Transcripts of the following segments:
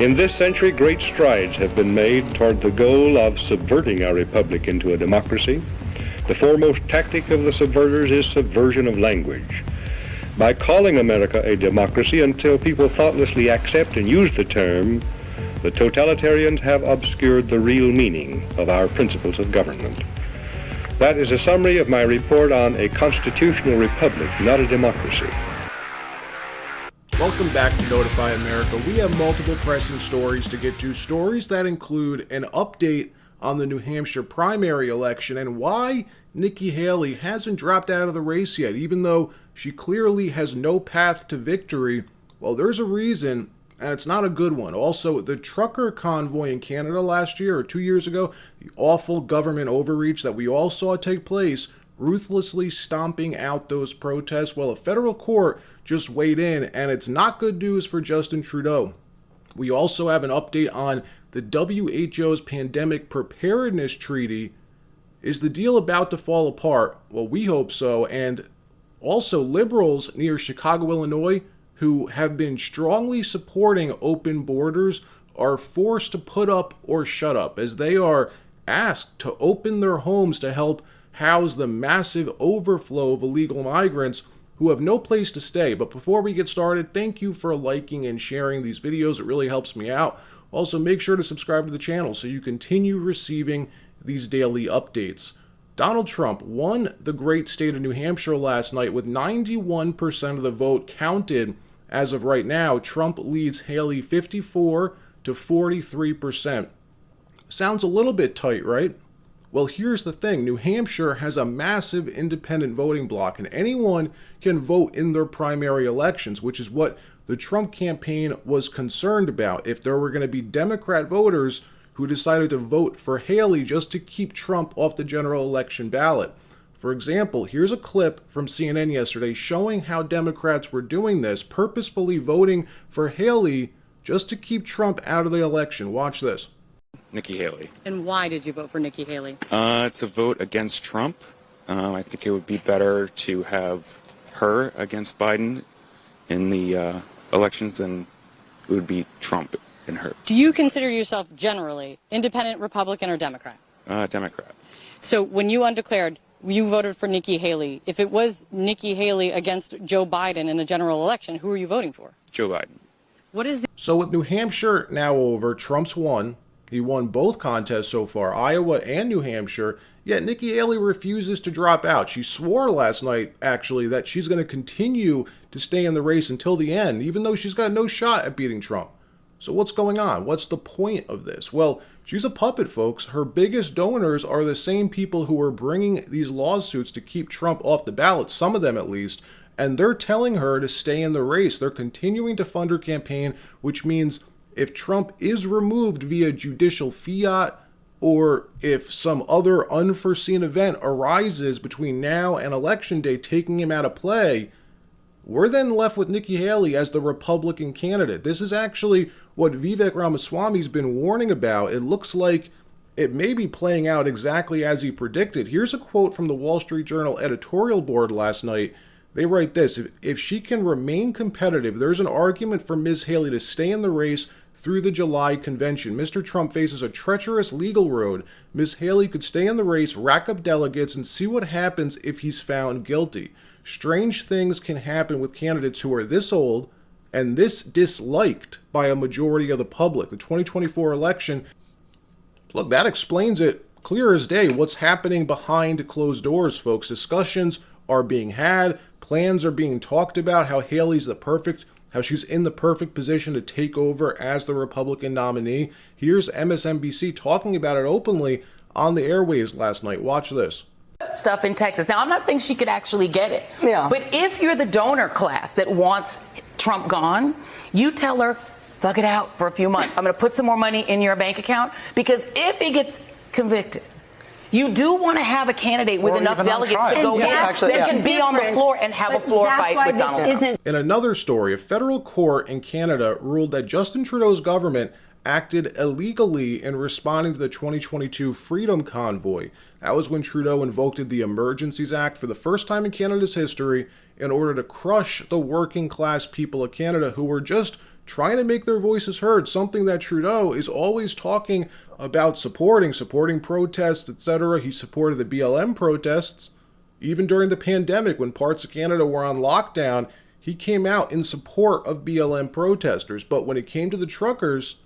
In this century, great strides have been made toward the goal of subverting our republic into a democracy. The foremost tactic of the subverters is subversion of language. By calling America a democracy until people thoughtlessly accept and use the term, the totalitarians have obscured the real meaning of our principles of government. That is a summary of my report on a constitutional republic, not a democracy. Welcome back to Notify America. We have multiple pressing stories to get to, stories that include an update on the New Hampshire primary election and why Nikki Haley hasn't dropped out of the race yet, even though she clearly has no path to victory. Well, there's a reason, and it's not a good one. Also, the trucker convoy in Canada last year or 2 years ago, the awful government overreach that we all saw take place, ruthlessly stomping out those protests. Well, a federal court just weighed in, and it's not good news for Justin Trudeau. We also have an update on the WHO's pandemic preparedness treaty. Is the deal about to fall apart? Well, we hope so. And also, liberals near Chicago, Illinois, who have been strongly supporting open borders, are forced to put up or shut up as they are asked to open their homes to help house the massive overflow of illegal migrants who have no place to stay. But before we get started, thank you for liking and sharing these videos. It really helps me out. Also, make sure to subscribe to the channel so you continue receiving these daily updates. Donald Trump won the great state of New Hampshire last night with 91% of the vote counted. As of right now, Trump leads Haley 54 to 43%. Sounds a little bit tight, right? Well, here's the thing. New Hampshire has a massive independent voting bloc, and anyone can vote in their primary elections, which is what the Trump campaign was concerned about. If there were going to be Democrat voters who decided to vote for Haley just to keep Trump off the general election ballot. For example, here's a clip from CNN yesterday showing how Democrats were doing this, purposefully voting for Haley just to keep Trump out of the election. Watch this. Nikki Haley. And why did you vote for Nikki Haley? It's a vote against Trump. I think it would be better to have her against Biden in the elections than it would be Trump and her. Do you consider yourself generally independent, Republican, or Democrat? Democrat. So when you undeclared, you voted for Nikki Haley. If it was Nikki Haley against Joe Biden in a general election, who are you voting for? Joe Biden. What is the... So with New Hampshire now over, Trump's won. He won both contests so far, Iowa and New Hampshire, yet Nikki Haley refuses to drop out. She swore last night, actually, that she's going to continue to stay in the race until the end, even though she's got no shot at beating Trump. So what's going on? What's the point of this? Well, she's a puppet, folks. Her biggest donors are the same people who are bringing these lawsuits to keep Trump off the ballot, some of them at least, and they're telling her to stay in the race. They're continuing to fund her campaign, which means if Trump is removed via judicial fiat, or if some other unforeseen event arises between now and Election Day taking him out of play, we're then left with Nikki Haley as the Republican candidate. This is actually what Vivek Ramaswamy's been warning about. It looks like it may be playing out exactly as he predicted. Here's a quote from the Wall Street Journal editorial board last night. They write this: if she can remain competitive, there's an argument for Ms. Haley to stay in the race through the July convention. Mr. Trump faces a treacherous legal road. Ms. Haley could stay in the race, rack up delegates, and see what happens if he's found guilty. Strange things can happen with candidates who are this old and this disliked by a majority of the public. The 2024 election, look, that explains it clear as day. What's happening behind closed doors, folks? Discussions are being had, plans are being talked about, how she's in the perfect position to take over as the Republican nominee. Here's MSNBC talking about it openly on the airwaves last night. Watch this. Stuff in Texas. Now, I'm not saying she could actually get it. Yeah. But if you're the donor class that wants Trump gone, you tell her, thug it out for a few months. I'm going to put some more money in your bank account, because if he gets convicted, you do want to have a candidate with enough delegates to go in that can be on the floor and have a floor fight with Donald Trump. In another story, a federal court in Canada ruled that Justin Trudeau's government acted illegally in responding to the 2022 Freedom Convoy. That was when Trudeau invoked the Emergencies Act for the first time in Canada's history in order to crush the working class people of Canada who were just trying to make their voices heard, something that Trudeau is always talking about supporting protests, etc. He supported the BLM protests. Even during the pandemic, when parts of Canada were on lockdown, he came out in support of BLM protesters. But when it came to the truckers,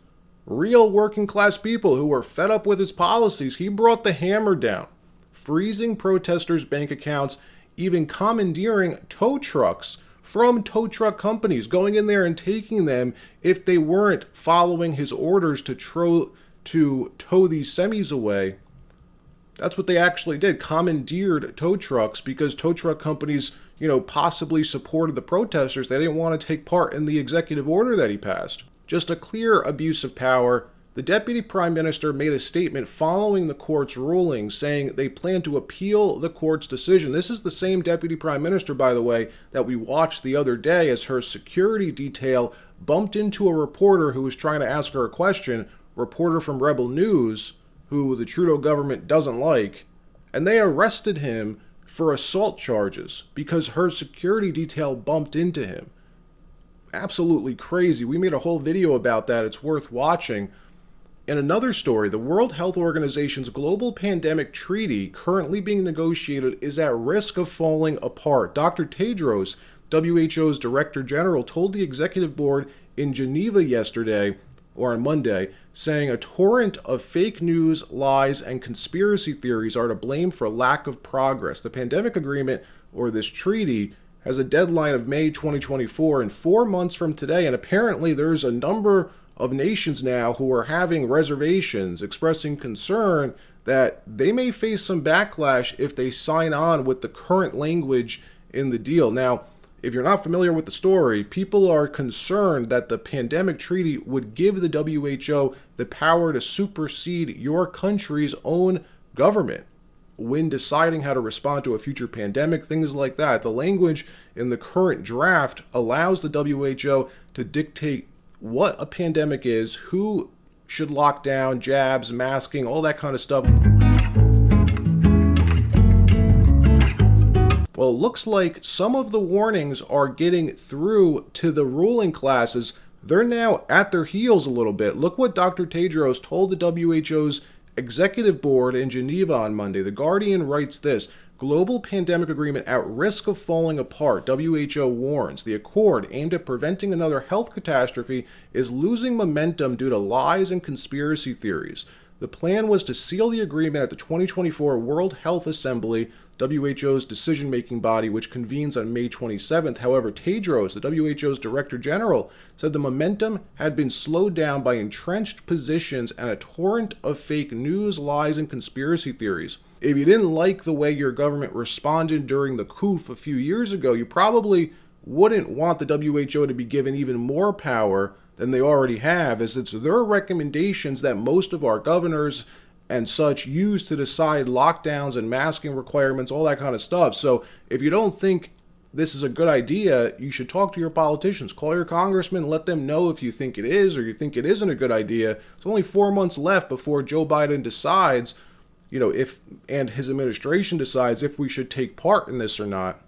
real working class people who were fed up with his policies, he brought the hammer down, freezing protesters' bank accounts, even commandeering tow trucks from tow truck companies, going in there and taking them if they weren't following his orders to tow these semis away. That's what they actually did, commandeered tow trucks, because tow truck companies, possibly supported the protesters. They didn't want to take part in the executive order that he passed. Just a clear abuse of power. The Deputy Prime Minister made a statement following the court's ruling saying they plan to appeal the court's decision. This is the same Deputy Prime Minister, by the way, that we watched the other day as her security detail bumped into a reporter who was trying to ask her a question, reporter from Rebel News, who the Trudeau government doesn't like, and they arrested him for assault charges because her security detail bumped into him. Absolutely crazy. We made a whole video about that. It's worth watching. In another story, the World Health Organization's global pandemic treaty currently being negotiated is at risk of falling apart. Dr. Tedros, WHO's Director General, told the executive board in Geneva yesterday, or on Monday, saying a torrent of fake news, lies, and conspiracy theories are to blame for lack of progress. The pandemic agreement, or this treaty, has a deadline of May 2024 and 4 months from today, and apparently there's a number of nations now who are having reservations, expressing concern that they may face some backlash if they sign on with the current language in the deal. Now, if you're not familiar with the story, people are concerned that the pandemic treaty would give the WHO the power to supersede your country's own government when deciding how to respond to a future pandemic, things like that. The language in the current draft allows the WHO to dictate what a pandemic is, who should lock down, jabs, masking, all that kind of stuff. Well, it looks like some of the warnings are getting through to the ruling classes. They're now at their heels a little bit. Look what Dr. Tedros told the WHO's executive board in Geneva on Monday. The Guardian writes this: global pandemic agreement at risk of falling apart. WHO warns the accord aimed at preventing another health catastrophe is losing momentum due to lies and conspiracy theories. The plan was to seal the agreement at the 2024 World Health Assembly, WHO's decision-making body, which convenes on May 27th. However, Tedros, the WHO's Director General, said the momentum had been slowed down by entrenched positions and a torrent of fake news, lies, and conspiracy theories. If you didn't like the way your government responded during the coup a few years ago, you probably wouldn't want the WHO to be given even more power than they already have, as it's their recommendations that most of our governors and such use to decide lockdowns and masking requirements, all that kind of stuff. So if you don't think this is a good idea, you should talk to your politicians. Call your congressman, let them know if you think it is or you think it isn't a good idea. It's only 4 months left before Joe Biden decides, if and his administration decides if we should take part in this or not.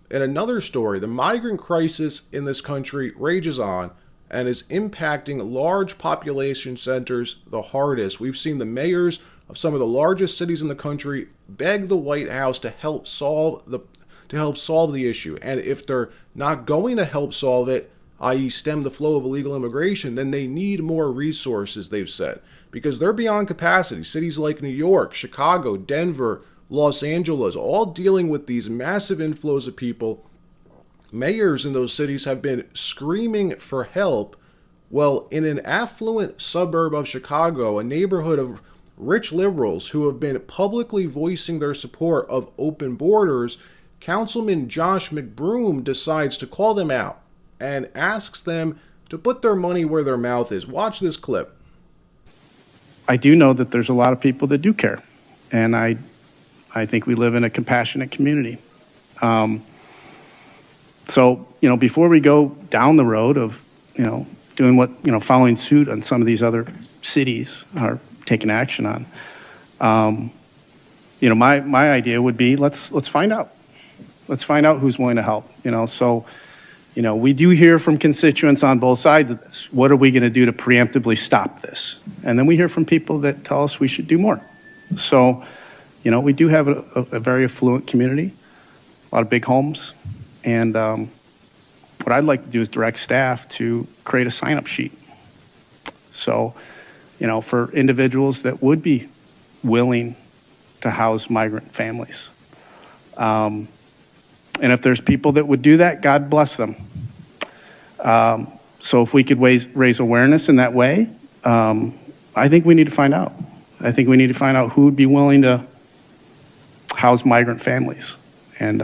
In another story, the migrant crisis in this country rages on and is impacting large population centers the hardest. We've seen the mayors of some of the largest cities in the country beg the White House to help solve the issue. And if they're not going to help solve it, i.e. stem the flow of illegal immigration, then they need more resources, they've said, because they're beyond capacity. Cities like New York, Chicago, Denver, Los Angeles, all dealing with these massive inflows of people. Mayors in those cities have been screaming for help. Well, in an affluent suburb of Chicago, a neighborhood of rich liberals who have been publicly voicing their support of open borders, Councilman Josh McBroom decides to call them out and asks them to put their money where their mouth is. Watch this clip. I do know that there's a lot of people that do care, and I think we live in a compassionate community. So, before we go down the road of, doing what, following suit on some of these other cities are taking action on, my idea would be let's find out. Let's find out who's willing to help. So, we do hear from constituents on both sides of this. What are we going to do to preemptively stop this? And then we hear from people that tell us we should do more. So, we do have a very affluent community, a lot of big homes. And what I'd like to do is direct staff to create a sign-up sheet. So, for individuals that would be willing to house migrant families. And if there's people that would do that, God bless them. So if we could raise awareness in that way, I think we need to find out. I think we need to find out who would be willing to house migrant families. And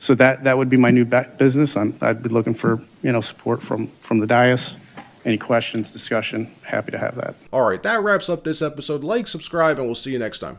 so that would be my new business. I'd be looking for support from the dais. Any questions, discussion, happy to have that. All right, that wraps up this episode. Like, subscribe, and we'll see you next time.